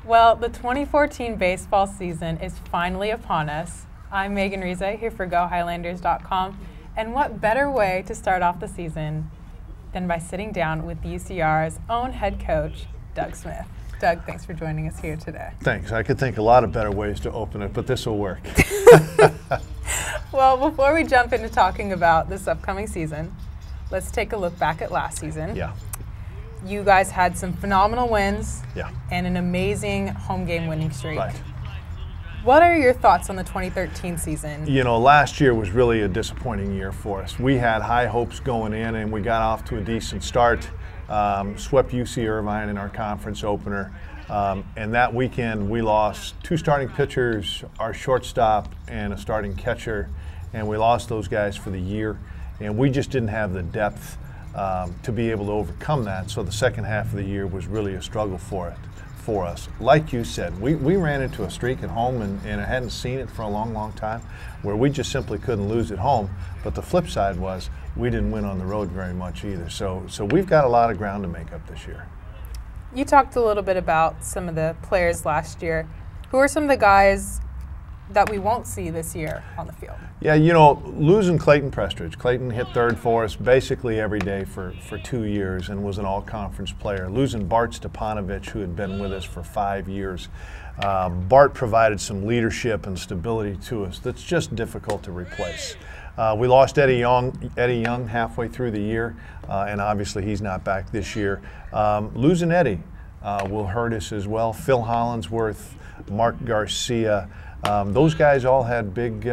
Well, the 2014 baseball season is finally upon us. I'm Megan Reza here for GoHighlanders.com, and what better way to start off the season than by sitting down with UCR's own head coach, Doug Smith. Doug, thanks for joining us here today. Thanks. I could think a lot of better ways to open it, but this will work. Well, before we jump into talking about this upcoming season, let's take a look back at last season. Yeah. You guys had some phenomenal wins Yeah. and an amazing home game winning streak. Right. What are your thoughts on the 2013 season? You know, last year was really a disappointing year for us. We had high hopes going in, and we got off to a decent start. Swept UC Irvine in our conference opener. And that weekend, we lost two starting pitchers, our shortstop, and a starting catcher. And we lost those guys for the year. And we just didn't have the depth to be able to overcome that. So the second half of the year was really a struggle for us. Like you said, we ran into a streak at home, and I hadn't seen it for a long, long time, where we just simply couldn't lose at home. But the flip side was we didn't win on the road very much either. So we've got a lot of ground to make up this year. You talked a little bit about some of the players last year. Who are some of the guys that we won't see this year on the field? Yeah, you know, losing Clayton Prestridge. Clayton hit third for us basically every day for 2 years and was an all-conference player. Losing Bart Stepanovich, who had been with us for 5 years. Bart provided some leadership and stability to us that's just difficult to replace. We lost Eddie Young halfway through the year, and obviously he's not back this year. Losing Eddie will hurt us as well. Phil Hollinsworth, Mark Garcia, those guys all had big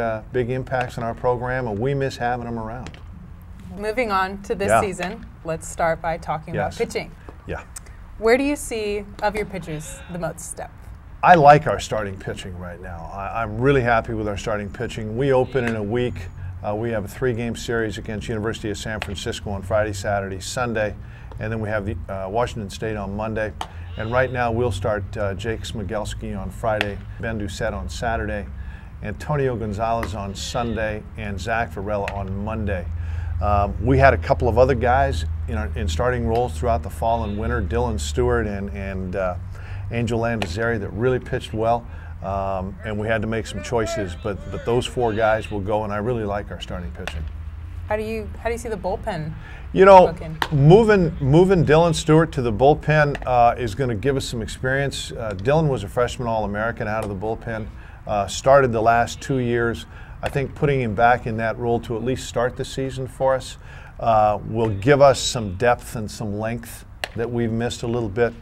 impacts on our program, and we miss having them around. Moving on to this season, let's start by talking about pitching. Yeah. Where do you see, of your pitchers, the most depth? I like our starting pitching right now. I'm really happy with our starting pitching. We open in a week. We have a 3-game series against University of San Francisco on Friday, Saturday, Sunday, and then we have the Washington State on Monday. And right now we'll start Jake Smigelski on Friday, Ben Doucette on Saturday, Antonio Gonzalez on Sunday, and Zach Varela on Monday. We had a couple of other guys in starting roles throughout the fall and winter, Dylan Stewart and Angel Landazari, that really pitched well. And we had to make some choices, but those 4 guys will go, and I really like our starting pitching. How do you see the bullpen? You know, looking? moving Dylan Stewart to the bullpen is going to give us some experience. Dylan was a freshman All-American out of the bullpen, started the last 2 years. I think putting him back in that role to at least start the season for us will give us some depth and some length that we've missed a little bit.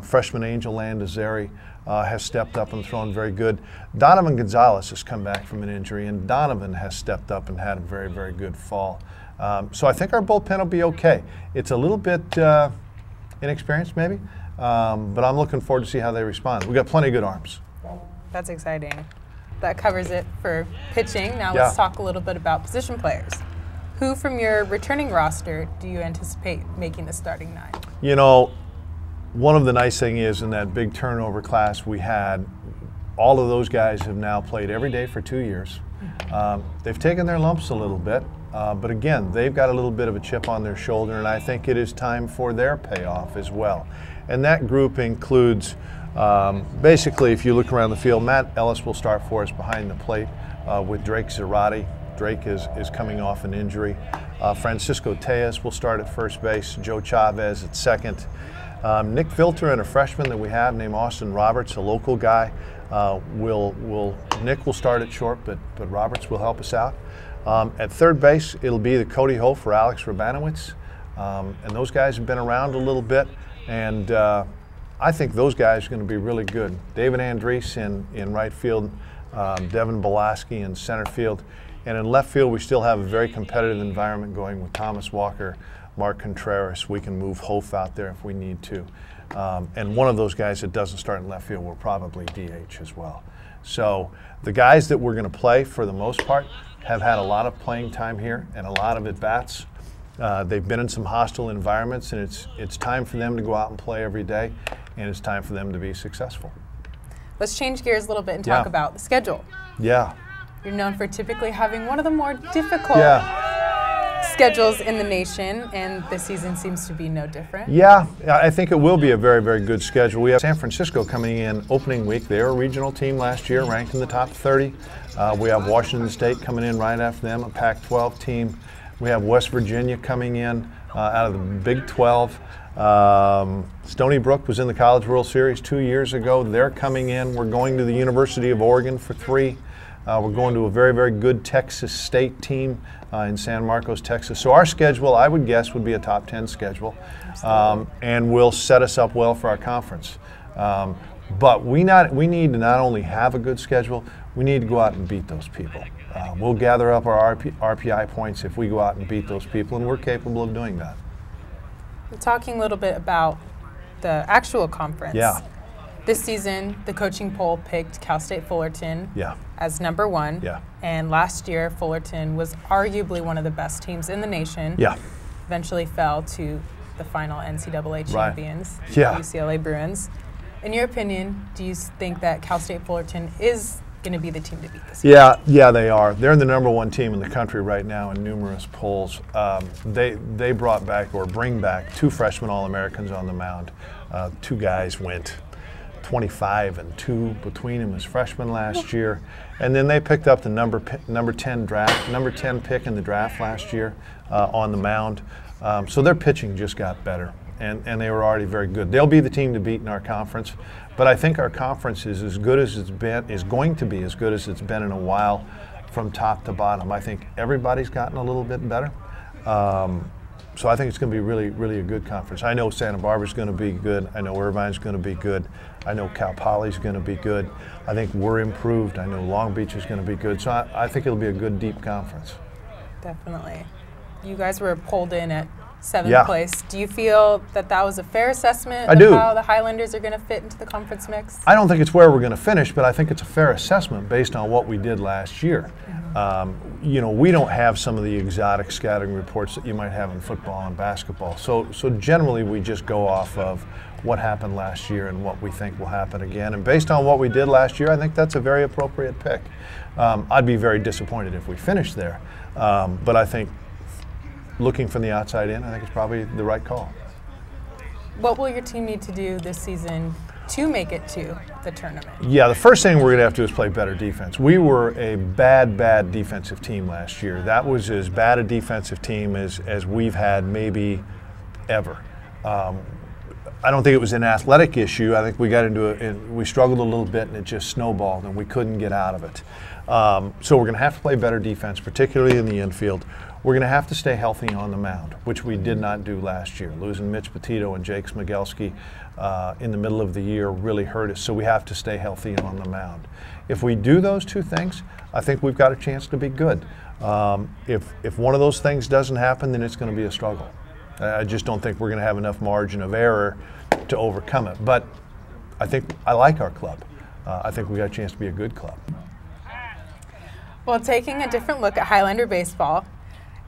Freshman Angel Landazari has stepped up and thrown very good. Donovan Gonzalez has come back from an injury, and Donovan has stepped up and had a very, very good fall. So I think our bullpen will be okay. It's a little bit inexperienced maybe, but I'm looking forward to see how they respond. We've got plenty of good arms. That's exciting. That covers it for pitching. Now let's talk a little bit about position players. Who from your returning roster do you anticipate making the starting 9? You know, one of the nice things is in that big turnover class we had, all of those guys have now played every day for 2 years. They've taken their lumps a little bit, but again, they've got a little bit of a chip on their shoulder, and I think it is time for their payoff as well. And that group includes, basically, if you look around the field, Matt Ellis will start for us behind the plate with Drake Zarate. Drake is coming off an injury. Francisco Tejas will start at first base, Joe Chavez at second. Nick Filter and a freshman that we have named Austin Roberts, a local guy. Nick will start at short, but Roberts will help us out. At third base, it'll be the Cody Ho for Alex Rabanowitz. And those guys have been around a little bit, and I think those guys are going to be really good. David Andres in right field, Devin Belaski in center field. And in left field, we still have a very competitive environment going with Thomas Walker, Mark Contreras. We can move Hof out there if we need to. And one of those guys that doesn't start in left field will probably DH as well. So the guys that we're going to play, for the most part, have had a lot of playing time here and a lot of at-bats. They've been in some hostile environments, and it's time for them to go out and play every day, and it's time for them to be successful. Let's change gears a little bit and talk about the schedule. Yeah. You're known for typically having one of the more difficult schedules in the nation, and this season seems to be no different. Yeah, I think it will be a very, very good schedule. We have San Francisco coming in opening week. They were a regional team last year, ranked in the top 30. We have Washington State coming in right after them, a Pac-12 team. We have West Virginia coming in out of the Big 12. Stony Brook was in the College World Series 2 years ago. They're coming in. We're going to the University of Oregon for 3. We're going to a very, very good Texas State team in San Marcos, Texas. So our schedule, I would guess, would be a top 10 schedule, and will set us up well for our conference. But we need to not only have a good schedule, we need to go out and beat those people. We'll gather up our RPI points if we go out and beat those people, and we're capable of doing that. We're talking a little bit about the actual conference. Yeah. This season, the coaching poll picked Cal State Fullerton as number 1. Yeah. And last year, Fullerton was arguably one of the best teams in the nation. Yeah. Eventually fell to the final NCAA champions, Yeah. UCLA Bruins. In your opinion, do you think that Cal State Fullerton is going to be the team to beat this year? Yeah, they are. They're the number 1 team in the country right now in numerous polls. They brought back or bring back 2 freshman All-Americans on the mound. 2 guys went 25 and 2 between them as freshmen last year, and then they picked up the number 10 pick in the draft last year on the mound. So their pitching just got better, and they were already very good. They'll be the team to beat in our conference, but I think our conference is as good as it's been, is going to be as good as it's been in a while, from top to bottom. I think everybody's gotten a little bit better. So I think it's going to be really, really a good conference. I know Santa Barbara's going to be good. I know Irvine's going to be good. I know Cal Poly's going to be good. I think we're improved. I know Long Beach is going to be good. So I think it'll be a good, deep conference. Definitely. You guys were pulled in at 7th place. Do you feel that that was a fair assessment of how the Highlanders are going to fit into the conference mix? I don't think it's where we're going to finish, but I think it's a fair assessment based on what we did last year. We don't have some of the exotic scouting reports that you might have in football and basketball. So generally we just go off of what happened last year and what we think will happen again. And based on what we did last year, I think that's a very appropriate pick. I'd be very disappointed if we finished there, but I think looking from the outside in, I think it's probably the right call. What will your team need to do this season to make it to the tournament? Yeah, the first thing we're going to have to do is play better defense. We were a bad defensive team last year. That was as bad a defensive team as we've had maybe ever. I don't think it was an athletic issue. I think we got into it, we struggled a little bit, and it just snowballed, and we couldn't get out of it. So we're going to have to play better defense, particularly in the infield. We're going to have to stay healthy on the mound, which we did not do last year. Losing Mitch Petito and Jake Smigelski in the middle of the year really hurt us, so we have to stay healthy on the mound. If we do those 2 things, I think we've got a chance to be good. If one of those things doesn't happen, then it's going to be a struggle. I just don't think we're going to have enough margin of error to overcome it. But I like our club. I think we got a chance to be a good club. Well, taking a different look at Highlander baseball,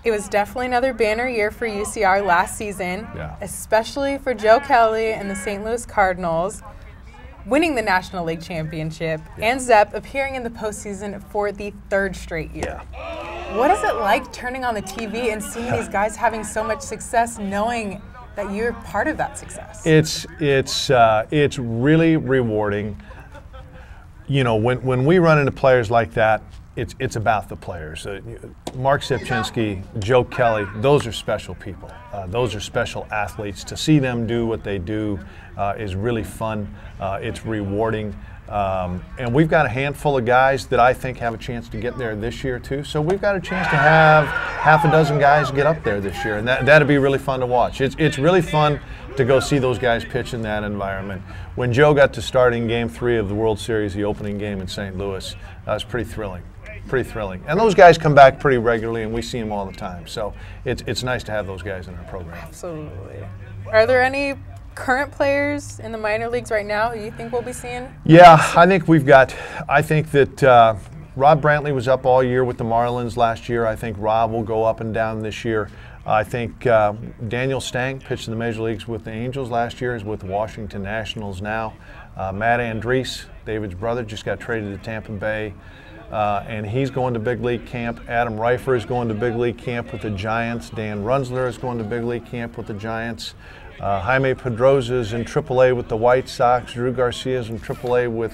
it was definitely another banner year for UCR last season, especially for Joe Kelly and the St. Louis Cardinals, winning the National League Championship, and Zepp appearing in the postseason for the 3rd straight year. What is it like turning on the TV and seeing these guys having so much success, knowing that you're part of that success? It's really rewarding. When we run into players like that, it's about the players. Mark Sipchinski, Joe Kelly, those are special people. Those are special athletes. To see them do what they do is really fun. It's rewarding. And we've got a handful of guys that I think have a chance to get there this year too. So we've got a chance to have half a dozen guys get up there this year, and that'd be really fun to watch. It's really fun to go see those guys pitch in that environment. When Joe got to start in Game 3 of the World Series, the opening game in St. Louis, that was pretty thrilling. Pretty thrilling. And those guys come back pretty regularly, and we see them all the time. So it's nice to have those guys in our program. Absolutely. Are there any current players in the minor leagues right now who you think we'll be seeing? Yeah, I think that Rob Brantley was up all year with the Marlins last year. I think Rob will go up and down this year. I think Daniel Stang pitched in the major leagues with the Angels last year, is with the Washington Nationals now. Matt Andriese, David's brother, just got traded to Tampa Bay. and he's going to big league camp. Adam Reifer is going to big league camp with the Giants. Dan Runzler is going to big league camp with the Giants. Jaime Pedroza is in AAA with the White Sox. Drew Garcia is in AAA with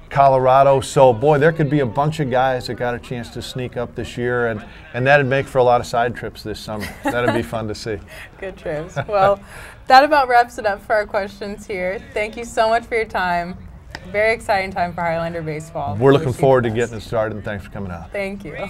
Colorado. So, boy, there could be a bunch of guys that got a chance to sneak up this year, and that'd make for a lot of side trips this summer. That'd be fun to see. Good trips. Well, that about wraps it up for our questions here. Thank you so much for your time. Very exciting time for Highlander baseball. We're looking forward to getting it started, and thanks for coming out. Thank you.